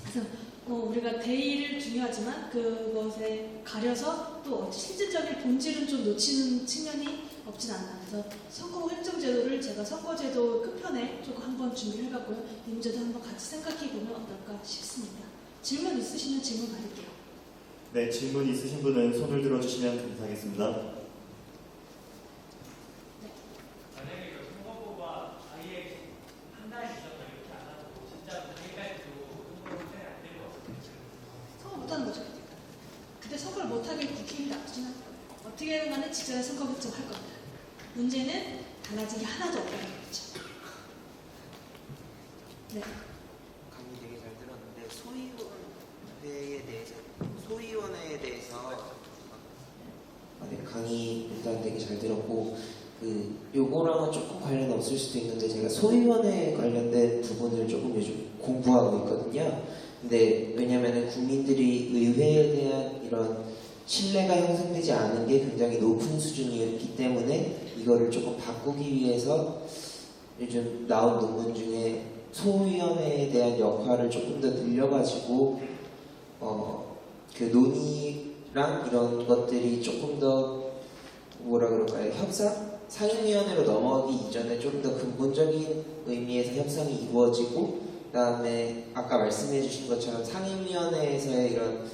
그래서 우리가 대의를 중요하지만 그것에 가려서 또 실질적인 본질은 좀 놓치는 측면이 없진 않나. 그래서 선거 획정제도를 제가 선거제도 끝편에 조금 한번 준비를 해봤고요. 이 문제도 한번 같이 생각해보면 어떨까 싶습니다. 질문 있으시면 질문 받을게요. 네, 질문 있으신 분은 손을 들어주시면 감사하겠습니다. 만약에 그 선거구가 아예 한 달 이상 이렇게 안 하고 진짜 당일까지도 선거를 안 될 것 같아요. 선거 못하는 거죠. 그때 선거를 못하게 국회의원이 나쁘진 않을 거예요. 어떻게든 간에 직전에 선거 결정할 겁니다. 문제는 달라진 게 하나도 없다는 거죠. 네. 강의 되게 잘 들었는데 소위원회에 대해서 네, 강의 일단 되게 잘 들었고 요거랑은 조금 관련 없을 수도 있는데 제가 소위원회 관련된 부분을 조금 요즘 공부하고 있거든요. 근데 왜냐면은 국민들이 의회에 대한 이런 신뢰가 형성되지 않은 게 굉장히 높은 수준이었기 때문에 이거를 조금 바꾸기 위해서 요즘 나온 논문 중에 소위원회에 대한 역할을 조금 더 늘려가지고 그 논의랑 이런 것들이 조금 더 뭐라 그럴까요? 상임위원회로 넘어가기 이전에 좀 더 근본적인 의미에서 협상이 이루어지고 그다음에 아까 말씀해주신 것처럼 상임위원회에서의 이런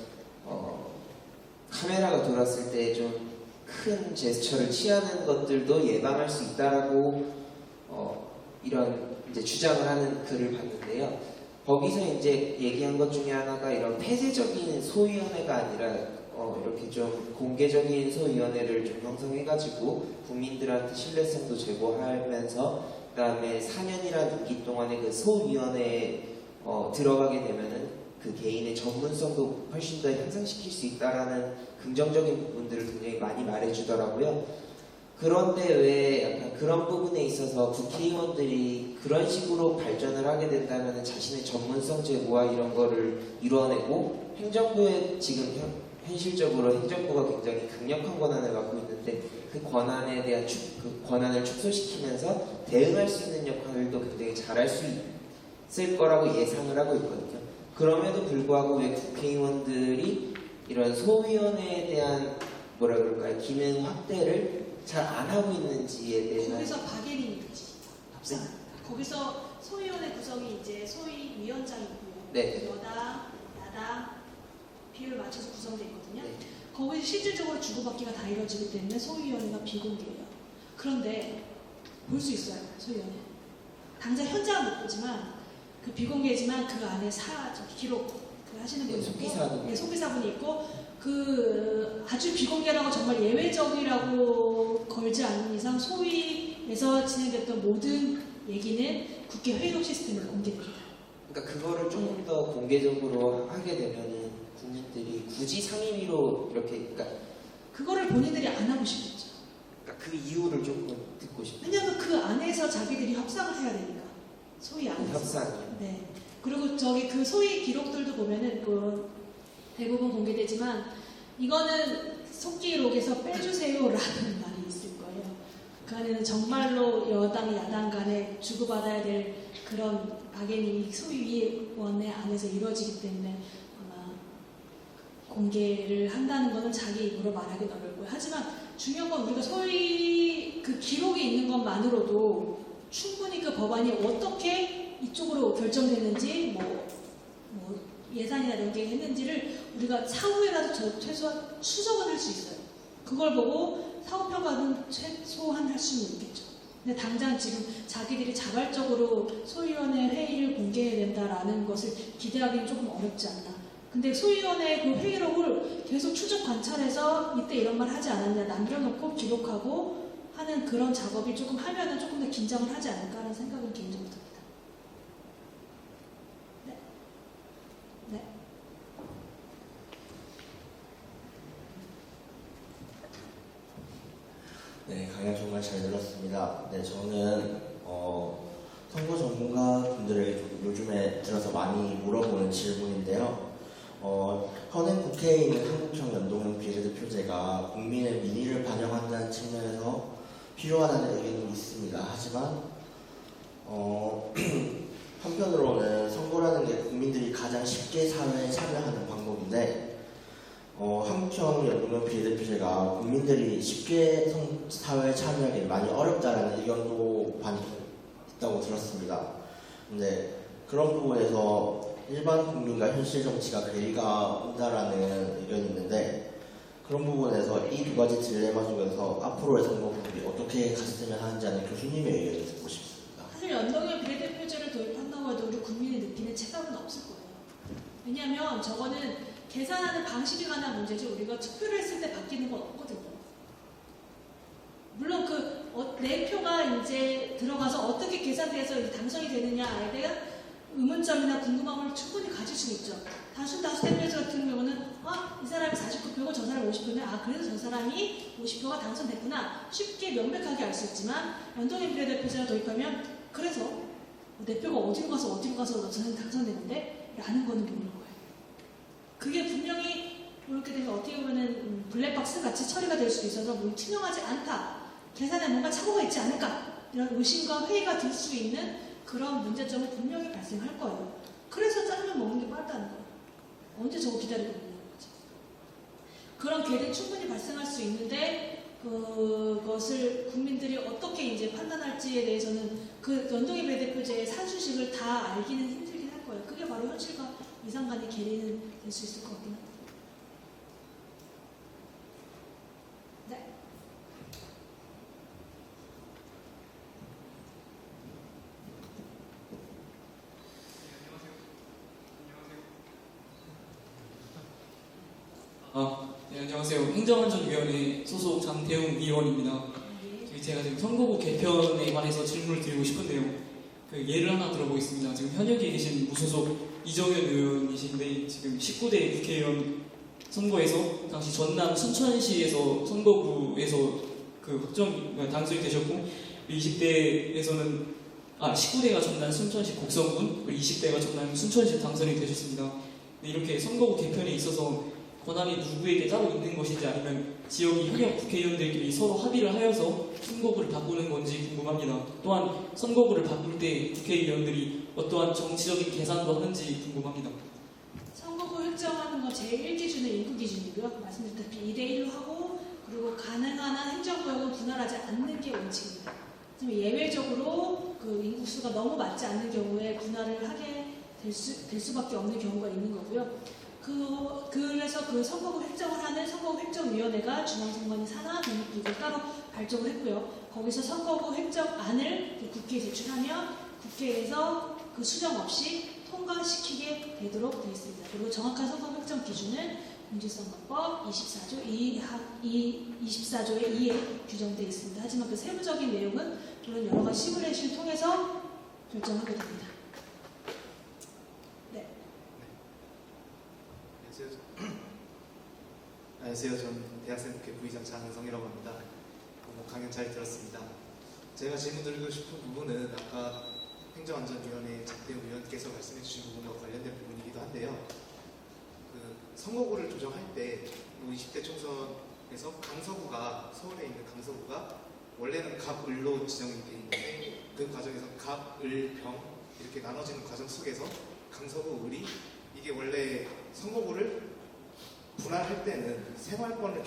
카메라가 돌았을 때 좀 큰 제스처를 취하는 것들도 예방할 수 있다라고 이런 이제 주장을 하는 글을 봤는데요. 거기서 이제 얘기한 것 중에 하나가 이런 폐쇄적인 소위원회가 아니라 이렇게 좀 공개적인 소위원회를 좀 형성해가지고 국민들한테 신뢰성도 제고하면서 그다음에 4년이라는 임기 동안에 그 소위원회에 들어가게 되면은 그 개인의 전문성도 훨씬 더 향상시킬 수 있다라는 긍정적인 부분들을 굉장히 많이 말해주더라고요. 그런데 왜 약간 그런 부분에 있어서 국회의원들이 그런 식으로 발전을 하게 된다면 자신의 전문성 제고와 이런 거를 이뤄내고 행정부에 지금 현실적으로 행정부가 굉장히 강력한 권한을 갖고 있는데 그 권한에 대한 그 권한을 축소시키면서 대응할 수 있는 역할도 굉장히 잘할 수 있을 거라고 예상을 하고 있거든요. 그럼에도 불구하고 왜 국회의원들이 이런 소위원회에 대한 뭐라 그럴까요? 기능 확대를 잘 안 하고 있는지에 대해서 거기서 박예린이지 합산합니다. 거기서 소위원회 구성이 이제 소위위원장이고요. 네. 여당, 야당 비율을 맞춰서 구성되어 있거든요. 네. 거기서 실질적으로 주고받기가 다 이루어지기 때문에 소위원회가 비공개예요. 그런데 볼 수 있어요. 소위원회. 당장 현장은 못 보지만 그 비공개지만 그 안에 기록 하시는 분이 있고 소비사분이 있고 그 아주 비공개라고 정말 예외적이라고 걸지 않는 이상 소위에서 진행됐던 모든 얘기는 국회 회의록 시스템으로 공개됩니다. 그러니까 그거를 조금 더 공개적으로 하게 되면은 국민들이 굳이 상임위로 이렇게 그거를 본인들이 안 하고 싶겠죠. 그러니까 그 이유를 조금 듣고 싶어요. 왜냐하면 그 안에서 자기들이 협상을 해야 되니까. 소위 안에서. 협상이요. 네. 그리고 저기 그 소위 기록들도 보면은 그 대부분 공개되지만 이거는 속기록에서 빼주세요라는 말이 있을 거예요. 그 안에는 정말로 여당, 야당 간에 주고받아야 될 그런 박애님이 소위위원회 안에서 이루어지기 때문에 아마 공개를 한다는 거는 자기 입으로 말하기 어렵고요. 하지만 중요한 건 우리가 소위 그 기록이 있는 것만으로도 충분히 그 법안이 어떻게 이쪽으로 결정됐는지 뭐 예산이나 이런 게 했는지를 우리가 사후에라도 최소한 추적을 할 수 있어요. 그걸 보고 사후평가는 최소한 할 수는 있겠죠. 근데 당장 지금 자기들이 자발적으로 소위원회 회의를 공개해야 된다라는 것을 기대하기는 조금 어렵지 않나. 근데 소위원회 그 회의록을 계속 추적 관찰해서 이때 이런 말 하지 않았냐 남겨놓고 기록하고 하는 그런 작업이 조금 하면은 조금 더 긴장을 하지 않을까라는 생각은 개인적으로 듭니다. 네. 네. 네, 강연 정말 잘 들었습니다. 네, 저는 선거 전문가 분들에게 요즘에 들어서 많이 물어보는 질문인데요. 현행 국회에 있는 한국형 연동형 비례대표제가 국민의 민의를 반영한다는 측면에서 필요하다는 의견이 있습니다. 하지만 한편으로는 선거라는 게 국민들이 가장 쉽게 사회에 참여하는 방법인데 한평 연구원 비례대표제가 국민들이 쉽게 사회에 참여하기 많이 어렵다는 의견도 있다고 들었습니다. 근데 그런 부분에서 일반 국민과 현실 정치가 괴리가 온다라는 의견이 있는데 그런 부분에서 이 두 가지 딜레마 중에서 앞으로의 선거구들이 어떻게 갔으면 하는지 하는 교수님의 의견을 듣고 싶습니다. 사실 연동형 비례대표제를 도입한다고 해도 우리 국민이 느끼는 체감은 없을 거예요. 왜냐하면 저거는 계산하는 방식에 관한 문제지 우리가 투표를 했을 때 바뀌는 건 없거든요. 물론 내 표가 이제 들어가서 어떻게 계산돼서 당선이 되느냐에 대한 의문점이나 궁금함을 충분히 가질 수 있죠. 단순 다수 대표제 같은 경우는 이 사람이 49표고 저 사람이 50표면 그래서 저 사람이 50표가 당선됐구나 쉽게 명백하게 알 수 있지만 연동형 비례대표제를 도입하면 그래서 내 표가 어디로 가서 저는 당선됐는데 라는 거는 모르는 거예요. 그게 분명히 이렇게 되면 어떻게 보면은 블랙박스 같이 처리가 될 수도 있어서 투명하지 않다. 계산에 뭔가 착오가 있지 않을까 이런 의심과 회의가 들 수 있는 그런 문제점은 분명히 발생할 거예요. 그래서 짜장면 먹는 게 빠르다는 거예요. 언제 저거 기다리고 있는 거지. 그런 괴리 충분히 발생할 수 있는데 그것을 국민들이 어떻게 이제 판단할지에 대해서는 그 연동형 비례대표제의 산수식을 다 알기는 힘들긴 할 거예요. 그게 바로 현실과 이상간의 괴리는 될 수 있을 것 같긴 합니다. 네. 네, 안녕하세요. 행정안전위원회 소속 장태웅 위원입니다. 제가 지금 선거구 개편에 관해서 질문을 드리고 싶은데요. 예를 하나 들어보겠습니다. 지금 현역에 계신 무소속 이정현 의원이신데 지금 19대 국회의원 선거에서 당시 전남 순천시에서 선거구에서 당선이 되셨고 20대에서는 19대가 전남 순천시 곡성군, 그리고 20대가 전남 순천시 당선이 되셨습니다. 이렇게 선거구 개편에 있어서 권한이 누구에게 따로 있는 것인지 아니면 지역의 현역 국회의원들끼리 서로 합의를 하여서 선거구를 바꾸는 건지 궁금합니다. 또한 선거구를 바꿀 때 국회의원들이 어떠한 정치적인 계산도 하는지 궁금합니다. 선거구 획정하는 거 제1기준은 인구기준이고요. 말씀드렸다시피 2대1로 하고 그리고 가능한 한 행정구역은 분할하지 않는 게 원칙입니다. 예외적으로 인구수가 너무 맞지 않는 경우에 분할을 하게 될 수밖에 없는 경우가 있는 거고요. 그래서 그 선거구 획정을 하는 선거구 획정위원회가 중앙선관위 산하 독립기구를 따로 발족을 했고요. 거기서 선거구 획정안을 국회에 제출하면 국회에서 수정 없이 통과시키게 되도록 되어 있습니다. 그리고 정확한 선거구 획정 기준은 공직선거법 24조의 2에 규정되어 있습니다. 하지만 그 세부적인 내용은 물론 여러 가지 시뮬레이션을 통해서 결정하게 됩니다. 네. 안녕하세요. 전 대학생 국회 부의장 장은성이라고 합니다. 강연 잘 들었습니다. 제가 질문 드리고 싶은 부분은 아까 행정안전위원회 장태웅 위원께서 말씀해 주신 부분과 관련된 부분이기도 한데요. 선거구를 조정할 때 20대 총선에서 강서구가 서울에 있는 강서구가 원래는 갑을로 지정이 되어 있는데 그 과정에서 갑, 을, 병 이렇게 나눠지는 과정 속에서 강서구, 을이 이게 원래 선거구를 분할할 때는 생활권을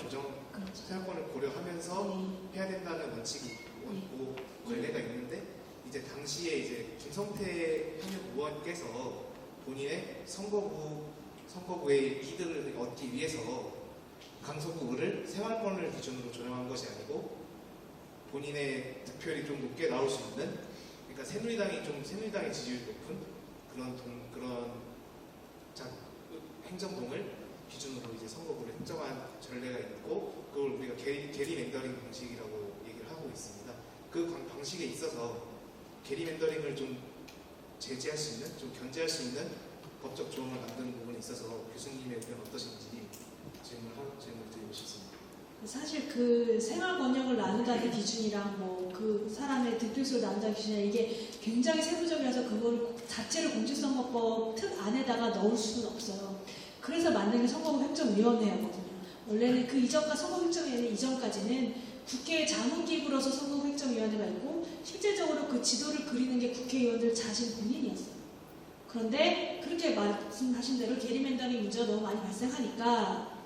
생활권을 고려하면서 해야 된다는 원칙이 있고 관례가 있는데 이제 당시에 이제 김성태 현역 의원께서 본인의 선거구의 이득을 얻기 위해서 강서구를 생활권을 기준으로 조정한 것이 아니고 본인의 득표율이 좀 높게 나올 수 있는 그러니까 새누리당의 지지율이 높은 그런 행정동을 기준으로 이제 선거구를 획정한 전례가 있고 그걸 우리가 게리맨더링 방식이라고 얘기를 하고 있습니다. 그 방식에 있어서 게리맨더링을 좀 제재할 수 있는, 좀 견제할 수 있는 법적 조항을 만드는 부분에 있어서 교수님의 의견 어떠신지 질문을 드리고 싶습니다. 사실 생활 권역을 나눈다는 기준이랑 그 사람의 득표수를 나눈다는 기준이랑 이게 굉장히 세부적이라서 그걸 자체를 공직선거법 틀 안에다가 넣을 수는 없어요. 그래서 만든 게 선거구 획정위원회였거든요. 원래는 그 이전과 선거구 획정위원회 이전까지는 국회 자문기구로서 선거획정위원회가 있고 실제적으로 그 지도를 그리는 게 국회의원들 자신 본인이었어요. 그런데 그렇게 말씀하신 대로 게리맨더링 문제가 너무 많이 발생하니까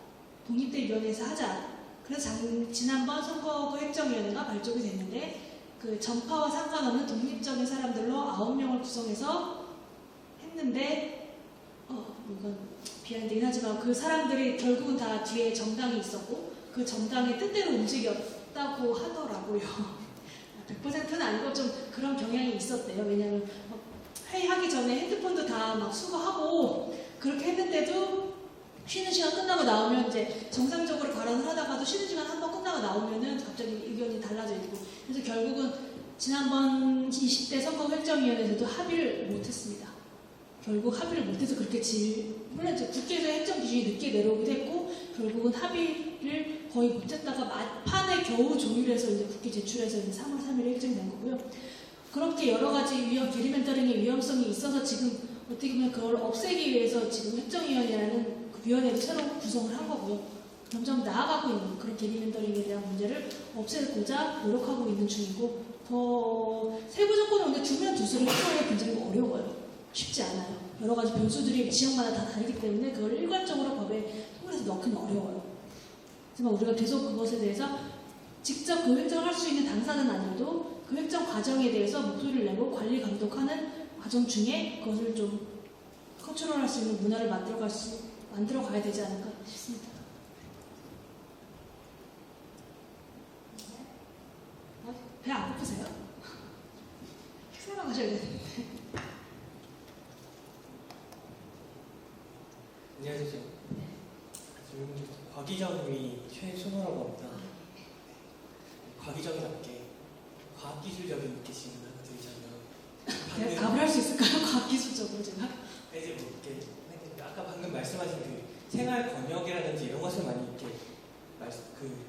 독립된 위원회에서 하자. 그래서 지난번 선거획정위원회가 발족이 됐는데 그 정파와 상관없는 독립적인 사람들로 9명을 구성해서 했는데 이건 비하인드긴 하지만 그 사람들이 결국은 다 뒤에 정당이 있었고 그 정당의 뜻대로 움직였다고 하더라고요. 100%는 아니고 좀 그런 경향이 있었대요. 왜냐하면 회의하기 전에 핸드폰도 다 막 수거하고 그렇게 했는데도 쉬는 시간 끝나고 나오면 이제 정상적으로 발언을 하다가도 쉬는 시간 한 번 끝나고 나오면은 갑자기 의견이 달라져 있고 그래서 결국은 지난번 20대 선거획정위원회에서도 합의를 못했습니다. 결국 합의를 못해서 그렇게 물론 이제 국회에서 행정 기준이 늦게 내려오기도 했고 결국은 합의를 거의 못했다가 막판에 겨우 조율해서 이제 국회 제출해서 이제 3월 3일에 일정된 거고요. 그렇게 여러 가지 게리멘터링의 위험성이 있어서 지금 어떻게 보면 그걸 없애기 위해서 지금 행정위원회라는 그 위원회도 새로 구성을 한 거고요. 점점 나아가고 있는 그런 게리멘터링에 대한 문제를 없애고자 노력하고 있는 중이고 더 세부 조건을 근데 두면 두수록 해석하기가 굉장히 어려워요. 쉽지 않아요. 여러 가지 변수들이 지역마다 다 다르기 때문에 그걸 일괄적으로 법에 통일해서 넣기는 어려워요. 하지만 우리가 계속 그것에 대해서 직접 그 획정을 할 수 있는 당사는 아니어도 그 획정 과정에 대해서 목소리를 내고 관리 감독하는 과정 중에 그것을 좀 컨트롤할 수 있는 문화를 만들어 가야 되지 않을까 싶습니다. 배 안 고프세요? 식사나 가셔야 되는데. 안녕하세요. 지금 과기정이 최순호라고 합니다. 과기정이답게 과학기술적인 느끼심을 하나 드리자면 답을 할 수 있을까요? 과학기술적으로 제가? 이제 뭐 이렇게 아까 방금 말씀하신 그 생활 번역이라든지 이런 것을 많이 이렇게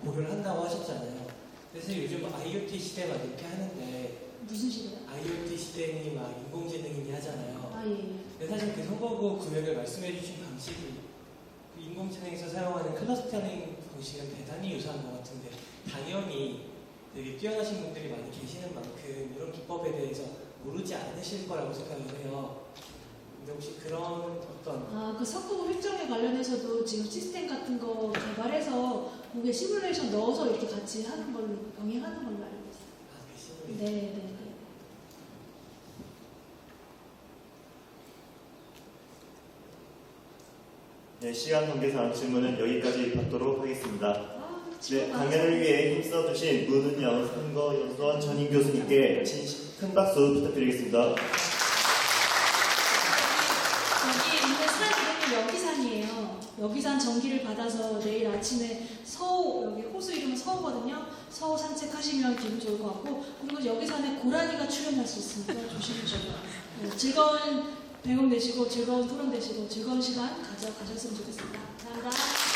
고려를 한다고 하셨잖아요. 그래서 요즘 IoT 시대만 이렇게 하는데 무슨 시대요? IoT 시대니 막 인공지능이니 하잖아요. 아 예. 근데 사실 그 선거구 구역을 말씀해주신 방식이 그 인공지능에서 사용하는 클러스터링 방식은 대단히 유사한 것 같은데 당연히 되게 뛰어나신 분들이 많이 계시는 만큼 이런 기법에 대해서 모르지 않으실 거라고 생각을 해요. 근데 혹시 그런 어떤 그 선거구 획정에 관련해서도 지금 시스템 같은 거 개발해서 거기에 시뮬레이션 넣어서 이렇게 같이 하는 걸로 병행하는 걸로 알고 있어요. 네. 네, 시간 관계상 질문은 여기까지 받도록 하겠습니다. 네, 질문 강연을 위해 힘써주신 문은영 선거연수원 전임 교수님께 큰 박수 부탁드리겠습니다. 여기 있는 산 이름이 여기산이에요. 여기산 전기를 받아서 내일 아침에 서호, 여기 호수 이름은 서호거든요. 서호 산책하시면 기분 좋을 것 같고 그리고 여기산에 고라니가 출연할 수 있으니까 조심하셔요. 네, 즐거운 배움 되시고 즐거운 토론 되시고 즐거운 시간 가졌으면 좋겠습니다. 감사합니다.